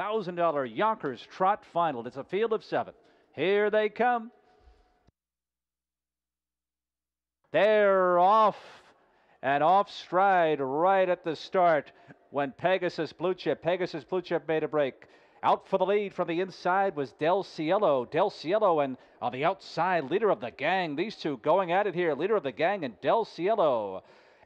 $1,000 Yonkers Trot Final. It's a field of 7. Here they come. They're off and off stride right at the start when Pegasus Blue Chip made a break. Out for the lead from the inside was Del Cielo. And on the outside, Leader of the Gang. These two going at it here. Leader of the Gang and Del Cielo.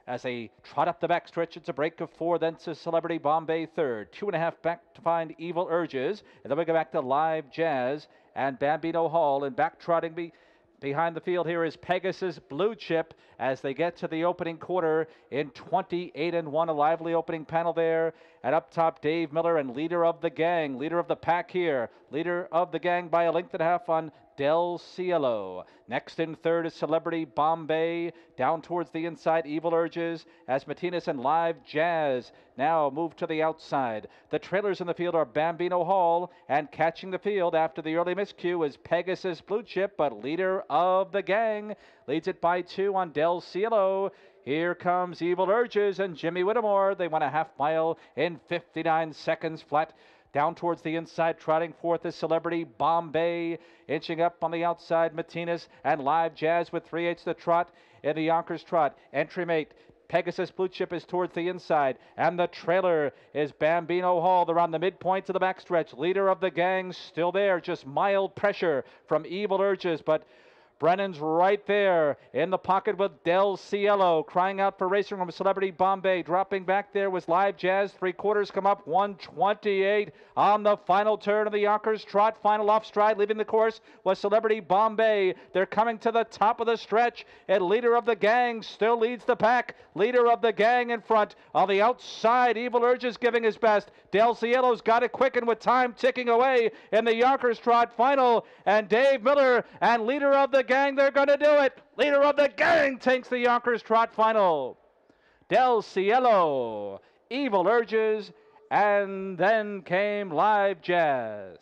As they trot up the backstretch, it's a break of 4. Then to Celebrity Bombay third. 2.5 back to find Evil Urges. And then we go back to Live Jazz and Bambino Hall. And back trotting behind the field here is Pegasus Blue Chip as they get to the opening quarter in 28-1. A lively opening panel there. And up top, Dave Miller and Leader of the Gang. Leader of the pack here. Leader of the Gang by a length and a half on Del Cielo. Next in third is Celebrity Bombay. Down towards the inside, Evil Urges as Martinez and Live Jazz now move to the outside. The trailers in the field are Bambino Hall, and catching the field after the early miscue is Pegasus Blue Chip, but Leader of the Gang leads it by 2 on Del Cielo. Here comes Evil Urges and Jimmy Whittemore. They won a half mile in 59 seconds flat. Down towards the inside, trotting fourth is Celebrity Bombay. Inching up on the outside, Martinez and Live Jazz with 3/8 the trot in the Yonkers Trot. Entry mate, Pegasus Blue Chip is towards the inside, and the trailer is Bambino Hall. They're on the midpoint of the backstretch. Leader of the Gang still there, just mild pressure from Evil Urges, but Brennan's right there in the pocket with Del Cielo, crying out for racing from Celebrity Bombay. Dropping back there was Live Jazz. 3/4 come up, 1:28 on the final turn of the Yonkers Trot Final. Off stride, leaving the course was Celebrity Bombay. They're coming to the top of the stretch, and Leader of the Gang still leads the pack. Leader of the Gang in front. On the outside, Evil Urges giving his best. Del Cielo's got it quicken with time ticking away in the Yonkers Trot Final, and Dave Miller and Leader of the Gang, they're going to do it. Leader of the Gang takes the Yonkers Trot Final. Del Cielo, Evil Urges, and then came Live Jazz.